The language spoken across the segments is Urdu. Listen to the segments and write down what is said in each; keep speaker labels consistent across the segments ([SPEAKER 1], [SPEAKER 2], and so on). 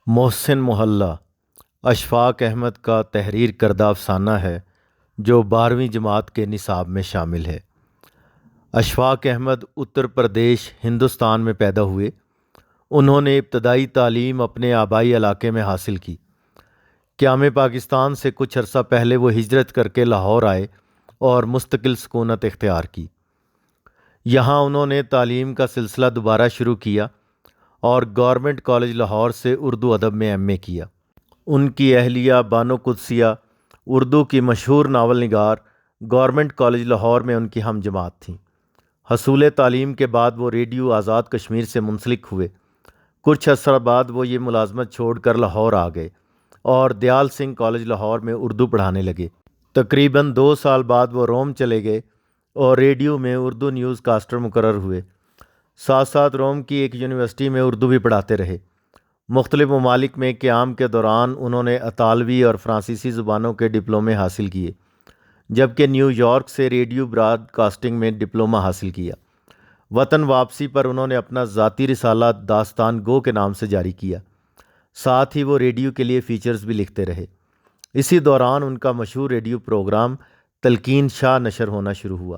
[SPEAKER 1] محسن محلہ اشفاق احمد کا تحریر کردہ افسانہ ہے جو 12ویں جماعت کے نصاب میں شامل ہے۔ اشفاق احمد اتر پردیش ہندوستان میں پیدا ہوئے۔ انہوں نے ابتدائی تعلیم اپنے آبائی علاقے میں حاصل کی۔ قیام پاکستان سے کچھ عرصہ پہلے وہ ہجرت کر کے لاہور آئے اور مستقل سکونت اختیار کی۔ یہاں انہوں نے تعلیم کا سلسلہ دوبارہ شروع کیا اور گورنمنٹ کالج لاہور سے اردو ادب میں ایم اے کیا۔ ان کی اہلیہ بانو قدسیہ اردو کی مشہور ناول نگار گورنمنٹ کالج لاہور میں ان کی ہم جماعت تھیں۔ حصول تعلیم کے بعد وہ ریڈیو آزاد کشمیر سے منسلک ہوئے۔ کچھ عرصہ بعد وہ یہ ملازمت چھوڑ کر لاہور آ گئے اور دیال سنگھ کالج لاہور میں اردو پڑھانے لگے۔ تقریباً 2 سال بعد وہ روم چلے گئے اور ریڈیو میں اردو نیوز کاسٹر مقرر ہوئے۔ ساتھ ساتھ روم کی ایک یونیورسٹی میں اردو بھی پڑھاتے رہے۔ مختلف ممالک میں قیام کے دوران انہوں نے اطالوی اور فرانسیسی زبانوں کے ڈپلومے حاصل کیے، جبکہ نیو یارک سے ریڈیو براڈ کاسٹنگ میں ڈپلومہ حاصل کیا۔ وطن واپسی پر انہوں نے اپنا ذاتی رسالہ داستان گو کے نام سے جاری کیا۔ ساتھ ہی وہ ریڈیو کے لیے فیچرز بھی لکھتے رہے۔ اسی دوران ان کا مشہور ریڈیو پروگرام تلقین شاہ نشر ہونا شروع ہوا۔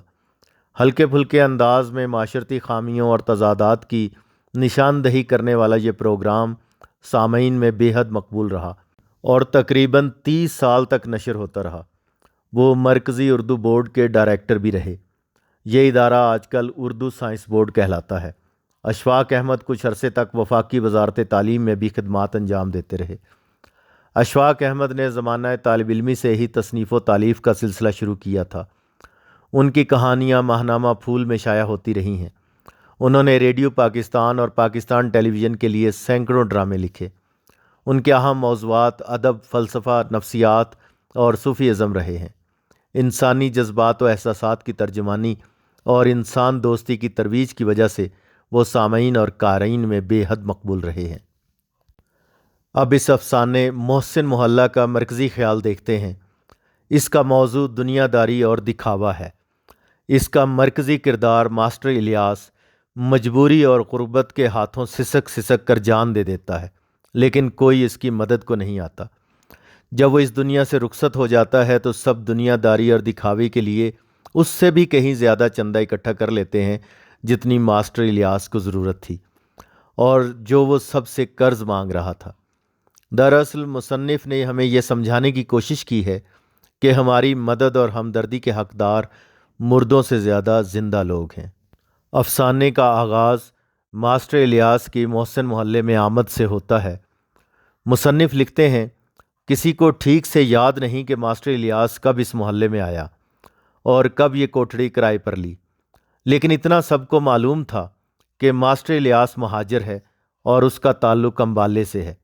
[SPEAKER 1] ہلکے پھلکے انداز میں معاشرتی خامیوں اور تضادات کی نشاندہی کرنے والا یہ پروگرام سامعین میں بے حد مقبول رہا اور تقریباً 30 سال تک نشر ہوتا رہا۔ وہ مرکزی اردو بورڈ کے ڈائریکٹر بھی رہے۔ یہ ادارہ آج کل اردو سائنس بورڈ کہلاتا ہے۔ اشفاق احمد کچھ عرصے تک وفاقی وزارت تعلیم میں بھی خدمات انجام دیتے رہے۔ اشفاق احمد نے زمانہ طالب علمی سے ہی تصنیف و تالیف کا سلسلہ شروع کیا تھا۔ ان کی کہانیاں ماہنامہ پھول میں شائع ہوتی رہی ہیں۔ انہوں نے ریڈیو پاکستان اور پاکستان ٹیلی ویژن کے لیے سینکڑوں ڈرامے لکھے۔ ان کے اہم موضوعات ادب، فلسفہ، نفسیات اور صوفی ازم رہے ہیں۔ انسانی جذبات و احساسات کی ترجمانی اور انسان دوستی کی ترویج کی وجہ سے وہ سامعین اور قارئین میں بے حد مقبول رہے ہیں۔ اب اس افسانے محسن محلہ کا مرکزی خیال دیکھتے ہیں۔ اس کا موضوع دنیا داری اور دکھاوا ہے۔ اس کا مرکزی کردار ماسٹر الیاس مجبوری اور غربت کے ہاتھوں سسک سسک کر جان دے دیتا ہے، لیکن کوئی اس کی مدد کو نہیں آتا۔ جب وہ اس دنیا سے رخصت ہو جاتا ہے تو سب دنیا داری اور دکھاوے کے لیے اس سے بھی کہیں زیادہ چندہ اکٹھا کر لیتے ہیں جتنی ماسٹر الیاس کو ضرورت تھی اور جو وہ سب سے قرض مانگ رہا تھا۔ دراصل مصنف نے ہمیں یہ سمجھانے کی کوشش کی ہے کہ ہماری مدد اور ہمدردی کے حقدار مردوں سے زیادہ زندہ لوگ ہیں۔ افسانے کا آغاز ماسٹر الیاس کی محسن محلے میں آمد سے ہوتا ہے۔ مصنف لکھتے ہیں، کسی کو ٹھیک سے یاد نہیں کہ ماسٹر الیاس کب اس محلے میں آیا اور کب یہ کوٹھڑی کرائے پر لی، لیکن اتنا سب کو معلوم تھا کہ ماسٹر الیاس مہاجر ہے اور اس کا تعلق امبالے سے ہے۔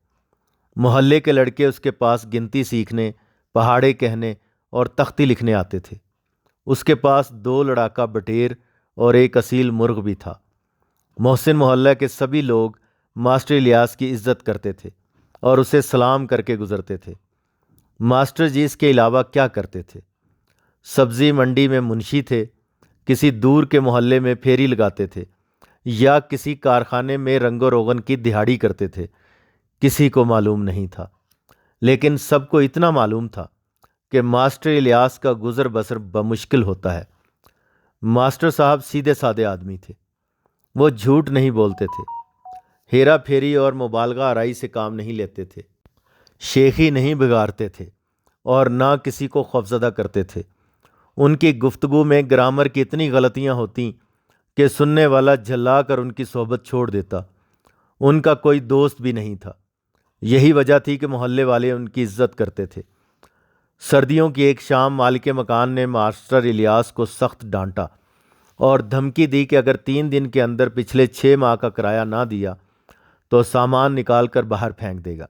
[SPEAKER 1] محلے کے لڑکے اس کے پاس گنتی سیکھنے، پہاڑے کہنے اور تختی لکھنے آتے تھے۔ اس کے پاس 2 لڑاکا بٹیر اور ایک اصیل مرغ بھی تھا۔ محسن محلہ کے سبھی لوگ ماسٹر الیاس کی عزت کرتے تھے اور اسے سلام کر کے گزرتے تھے۔ ماسٹر جی اس کے علاوہ کیا کرتے تھے؟ سبزی منڈی میں منشی تھے، کسی دور کے محلے میں پھیری لگاتے تھے یا کسی کارخانے میں رنگ و روغن کی دہاڑی کرتے تھے، کسی کو معلوم نہیں تھا۔ لیکن سب کو اتنا معلوم تھا کہ ماسٹر الیاس کا گزر بسر بمشکل ہوتا ہے۔ ماسٹر صاحب سیدھے سادے آدمی تھے۔ وہ جھوٹ نہیں بولتے تھے، ہیرا پھیری اور مبالغہ آرائی سے کام نہیں لیتے تھے، شیخی نہیں بگاڑتے تھے اور نہ کسی کو خوفزدہ کرتے تھے۔ ان کی گفتگو میں گرامر کی اتنی غلطیاں ہوتیں کہ سننے والا جھلا کر ان کی صحبت چھوڑ دیتا۔ ان کا کوئی دوست بھی نہیں تھا۔ یہی وجہ تھی کہ محلے والے ان کی عزت کرتے تھے۔ سردیوں کی ایک شام مالک مکان نے ماسٹر الیاس کو سخت ڈانٹا اور دھمکی دی کہ اگر 3 دن کے اندر پچھلے 6 ماہ کا کرایہ نہ دیا تو سامان نکال کر باہر پھینک دے گا۔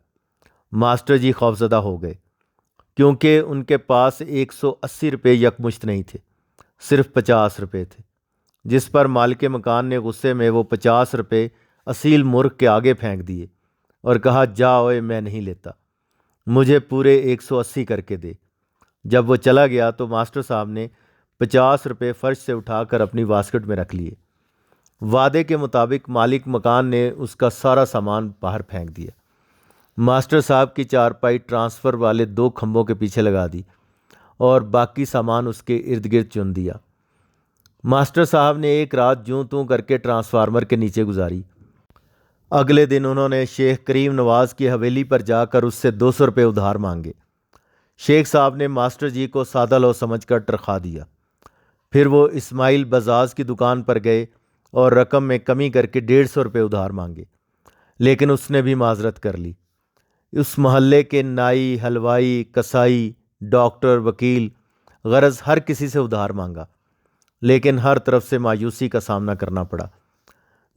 [SPEAKER 1] ماسٹر جی خوفزدہ ہو گئے کیونکہ ان کے پاس 180 روپے یکمشت نہیں تھے، صرف 50 روپے تھے، جس پر مالک مکان نے غصے میں وہ 50 روپے اصیل مرغ کے آگے پھینک دیے اور کہا، جا اوئے، میں نہیں لیتا، مجھے پورے 180 کر کے دے۔ جب وہ چلا گیا تو ماسٹر صاحب نے 50 روپے فرش سے اٹھا کر اپنی واسکٹ میں رکھ لیے۔ وعدے کے مطابق مالک مکان نے اس کا سارا سامان باہر پھینک دیا۔ ماسٹر صاحب کی چارپائی ٹرانسفر والے 2 کھمبوں کے پیچھے لگا دی اور باقی سامان اس کے ارد گرد چن دیا۔ ماسٹر صاحب نے ایک رات جوں توں کر کے ٹرانسفارمر کے نیچے گزاری۔ اگلے دن انہوں نے شیخ کریم نواز کی حویلی پر جا کر اس سے 200 روپے ادھار مانگے۔ شیخ صاحب نے ماسٹر جی کو سادہ لو سمجھ کر تنخواہ دیا۔ پھر وہ اسماعیل بزاز کی دکان پر گئے اور رقم میں کمی کر کے 150 روپے ادھار مانگے، لیکن اس نے بھی معذرت کر لی۔ اس محلے کے نائی، حلوائی، کسائی، ڈاکٹر، وکیل، غرض ہر کسی سے ادھار مانگا، لیکن ہر طرف سے مایوسی کا سامنا کرنا پڑا۔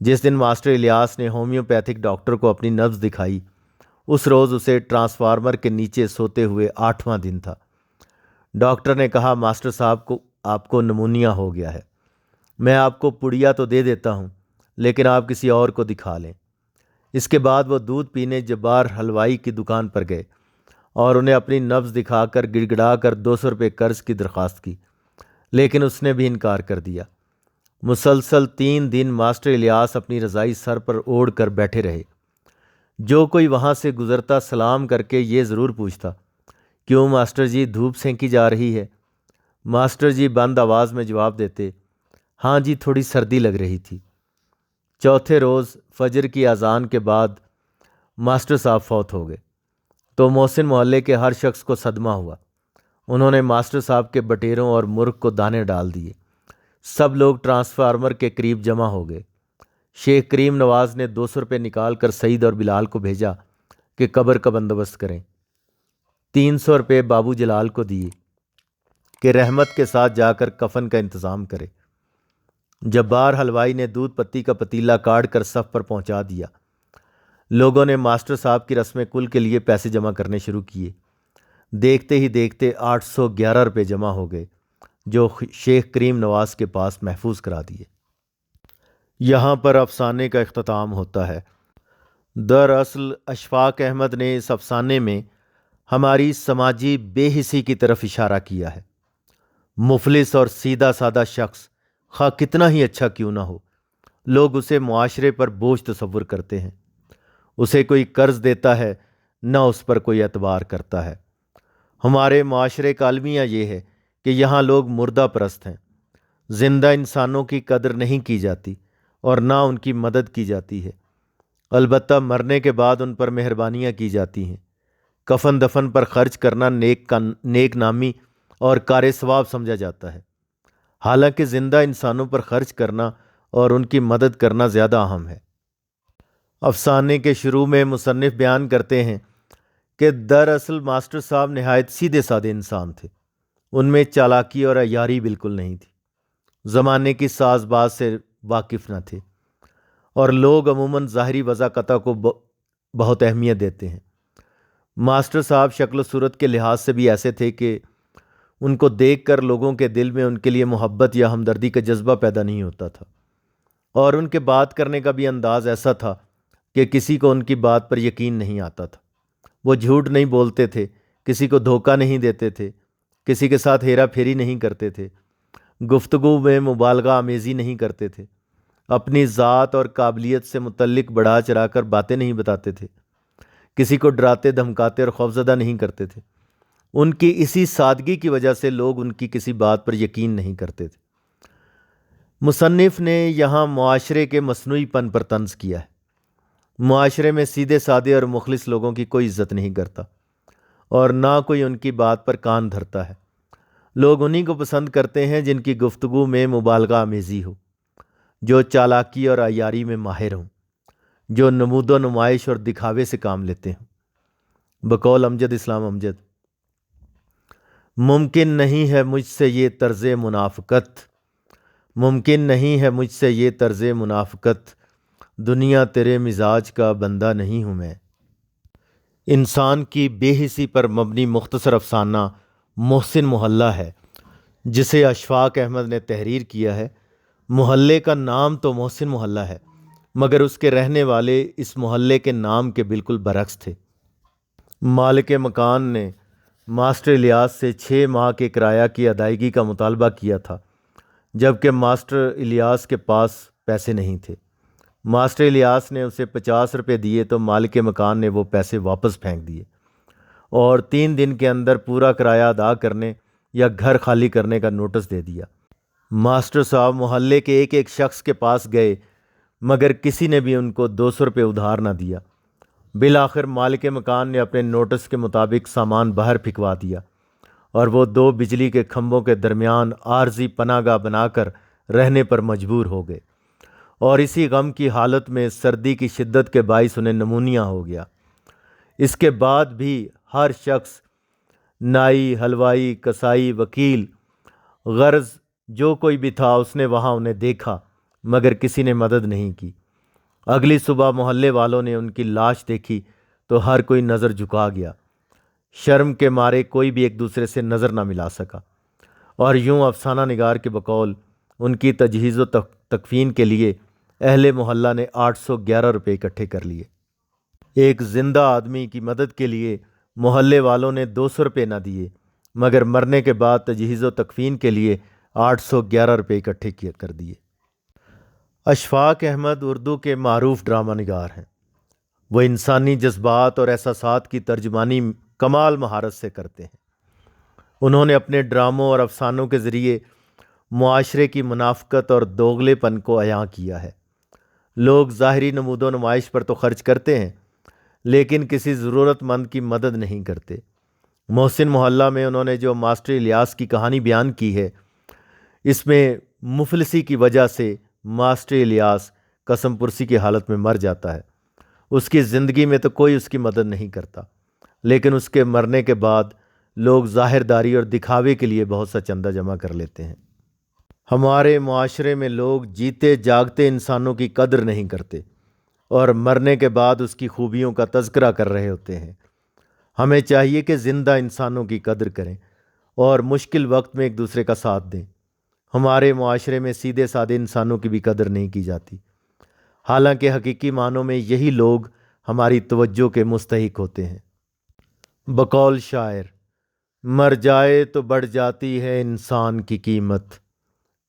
[SPEAKER 1] جس دن ماسٹر الیاس نے ہومیوپیتھک ڈاکٹر کو اپنی نبض دکھائی، اس روز اسے ٹرانسفارمر کے نیچے سوتے ہوئے 8واں دن تھا۔ ڈاکٹر نے کہا، ماسٹر صاحب کو آپ کو نمونیا ہو گیا ہے، میں آپ کو پڑیا تو دے دیتا ہوں، لیکن آپ کسی اور کو دکھا لیں۔ اس کے بعد وہ دودھ پینے جبار حلوائی کی دکان پر گئے اور انہیں اپنی نبض دکھا کر گڑ گڑا کر 200 روپے قرض کی درخواست کی، لیکن اس نے بھی انکار کر دیا۔ مسلسل 3 دن ماسٹر الیاس اپنی رضائی سر پر اوڑھ کر بیٹھے رہے۔ جو کوئی وہاں سے گزرتا سلام کر کے یہ ضرور پوچھتا، کیوں ماسٹر جی دھوپ سینکی جا رہی ہے؟ ماسٹر جی بند آواز میں جواب دیتے، ہاں جی تھوڑی سردی لگ رہی تھی۔ چوتھے روز فجر کی اذان کے بعد ماسٹر صاحب فوت ہو گئے تو محسن محلے کے ہر شخص کو صدمہ ہوا۔ انہوں نے ماسٹر صاحب کے بٹیروں اور مرغ کو دانے ڈال دیے۔ سب لوگ ٹرانسفارمر کے قریب جمع ہو گئے۔ شیخ کریم نواز نے 200 روپے نکال کر سعید اور بلال کو بھیجا کہ قبر کا بندوبست کریں۔ 300 روپے بابو جلال کو دیے کہ رحمت کے ساتھ جا کر کفن کا انتظام کرے۔ جبار حلوائی نے دودھ پتی کا پتیلا کاٹ کر صف پر پہنچا دیا۔ لوگوں نے ماسٹر صاحب کی رسم کل کے لیے پیسے جمع کرنے شروع کیے۔ دیکھتے ہی دیکھتے 811 روپے جمع ہو گئے، جو شیخ کریم نواز کے پاس محفوظ کرا دیے۔ یہاں پر افسانے کا اختتام ہوتا ہے۔ دراصل اشفاق احمد نے اس افسانے میں ہماری سماجی بے حسی کی طرف اشارہ کیا ہے۔ مفلس اور سیدھا سادہ شخص خواہ کتنا ہی اچھا کیوں نہ ہو، لوگ اسے معاشرے پر بوجھ تصور کرتے ہیں۔ اسے کوئی قرض دیتا ہے، نہ اس پر کوئی اعتبار کرتا ہے۔ ہمارے معاشرے کا المیہ یہ ہے کہ یہاں لوگ مردہ پرست ہیں۔ زندہ انسانوں کی قدر نہیں کی جاتی اور نہ ان کی مدد کی جاتی ہے، البتہ مرنے کے بعد ان پر مہربانیاں کی جاتی ہیں۔ کفن دفن پر خرچ کرنا نیک نامی اور کار ثواب سمجھا جاتا ہے، حالانکہ زندہ انسانوں پر خرچ کرنا اور ان کی مدد کرنا زیادہ اہم ہے۔ افسانے کے شروع میں مصنف بیان کرتے ہیں کہ دراصل ماسٹر صاحب نہایت سیدھے سادے انسان تھے۔ ان میں چالاکی اور عیاری بالکل نہیں تھی، زمانے کی ساز باز سے واقف نہ تھے، اور لوگ عموماً ظاہری وضاقتہ کو بہت اہمیت دیتے ہیں۔ ماسٹر صاحب شکل و صورت کے لحاظ سے بھی ایسے تھے کہ ان کو دیکھ کر لوگوں کے دل میں ان کے لیے محبت یا ہمدردی کا جذبہ پیدا نہیں ہوتا تھا، اور ان کے بات کرنے کا بھی انداز ایسا تھا کہ کسی کو ان کی بات پر یقین نہیں آتا تھا۔ وہ جھوٹ نہیں بولتے تھے، کسی کو دھوکہ نہیں دیتے تھے، کسی کے ساتھ ہیرا پھیری نہیں کرتے تھے، گفتگو میں مبالغہ آمیزی نہیں کرتے تھے، اپنی ذات اور قابلیت سے متعلق بڑھا چڑھا کر باتیں نہیں بتاتے تھے، کسی کو ڈراتے دھمکاتے اور خوفزدہ نہیں کرتے تھے۔ ان کی اسی سادگی کی وجہ سے لوگ ان کی کسی بات پر یقین نہیں کرتے تھے۔ مصنف نے یہاں معاشرے کے مصنوعی پن پر طنز کیا ہے۔ معاشرے میں سیدھے سادے اور مخلص لوگوں کی کوئی عزت نہیں کرتا اور نہ کوئی ان کی بات پر کان دھرتا ہے۔ لوگ انہی کو پسند کرتے ہیں جن کی گفتگو میں مبالغہ آمیزی ہو، جو چالاکی اور عیاری میں ماہر ہوں، جو نمود و نمائش اور دکھاوے سے کام لیتے ہوں۔ بقول امجد اسلام امجد، ممکن نہیں ہے مجھ سے یہ طرز منافقت، ممکن نہیں ہے مجھ سے یہ طرز منافقت، دنیا تیرے مزاج کا بندہ نہیں ہوں میں۔ انسان کی بے حسی پر مبنی مختصر افسانہ محسن محلہ ہے، جسے اشفاق احمد نے تحریر کیا ہے۔ محلے کا نام تو محسن محلہ ہے، مگر اس کے رہنے والے اس محلے کے نام کے بالکل برعکس تھے۔ مالک مکان نے ماسٹر الیاس سے 6 ماہ کے کرایہ کی ادائیگی کا مطالبہ کیا تھا، جبکہ ماسٹر الیاس کے پاس پیسے نہیں تھے۔ ماسٹر الیاس نے اسے 50 روپے دیے تو مالک مکان نے وہ پیسے واپس پھینک دیے اور 3 دن کے اندر پورا کرایہ ادا کرنے یا گھر خالی کرنے کا نوٹس دے دیا۔ ماسٹر صاحب محلے کے ایک ایک شخص کے پاس گئے مگر کسی نے بھی ان کو 200 روپے ادھار نہ دیا۔ بالآخر مالک مکان نے اپنے نوٹس کے مطابق سامان باہر پھینکوا دیا اور وہ 2 بجلی کے کھمبوں کے درمیان عارضی پناہ گاہ بنا کر رہنے پر مجبور ہو گئے اور اسی غم کی حالت میں سردی کی شدت کے باعث انہیں نمونیا ہو گیا۔ اس کے بعد بھی ہر شخص، نائی، حلوائی، کسائی، وکیل، غرض جو کوئی بھی تھا، اس نے وہاں انہیں دیکھا مگر کسی نے مدد نہیں کی۔ اگلی صبح محلے والوں نے ان کی لاش دیکھی تو ہر کوئی نظر جھکا گیا۔ شرم کے مارے کوئی بھی ایک دوسرے سے نظر نہ ملا سکا اور یوں افسانہ نگار کے بقول ان کی تجہیز و تکفین کے لیے اہل محلہ نے 811 روپے اکٹھے کر لیے۔ ایک زندہ آدمی کی مدد کے لیے محلے والوں نے 200 روپے نہ دیے مگر مرنے کے بعد تجہیز و تکفین کے لیے 811 روپے اکٹھے کر دیے۔ اشفاق احمد اردو کے معروف ڈرامہ نگار ہیں۔ وہ انسانی جذبات اور احساسات کی ترجمانی کمال مہارت سے کرتے ہیں۔ انہوں نے اپنے ڈراموں اور افسانوں کے ذریعے معاشرے کی منافقت اور دوغلے پن کو عیاں کیا ہے۔ لوگ ظاہری نمود و نمائش پر تو خرچ کرتے ہیں لیکن کسی ضرورت مند کی مدد نہیں کرتے۔ محسن محلہ میں انہوں نے جو ماسٹر الیاس کی کہانی بیان کی ہے، اس میں مفلسی کی وجہ سے ماسٹر الیاس قسم پرسی کی حالت میں مر جاتا ہے۔ اس کی زندگی میں تو کوئی اس کی مدد نہیں کرتا لیکن اس کے مرنے کے بعد لوگ ظاہرداری اور دکھاوے کے لیے بہت سا چندہ جمع کر لیتے ہیں۔ ہمارے معاشرے میں لوگ جیتے جاگتے انسانوں کی قدر نہیں کرتے اور مرنے کے بعد اس کی خوبیوں کا تذکرہ کر رہے ہوتے ہیں۔ ہمیں چاہیے کہ زندہ انسانوں کی قدر کریں اور مشکل وقت میں ایک دوسرے کا ساتھ دیں۔ ہمارے معاشرے میں سیدھے سادے انسانوں کی بھی قدر نہیں کی جاتی، حالانکہ حقیقی معنوں میں یہی لوگ ہماری توجہ کے مستحق ہوتے ہیں۔ بقول شاعر، مر جائے تو بڑھ جاتی ہے انسان کی قیمت،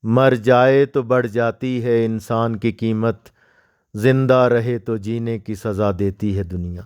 [SPEAKER 1] مر جائے تو بڑھ جاتی ہے انسان کی قیمت، زندہ رہے تو جینے کی سزا دیتی ہے دنیا۔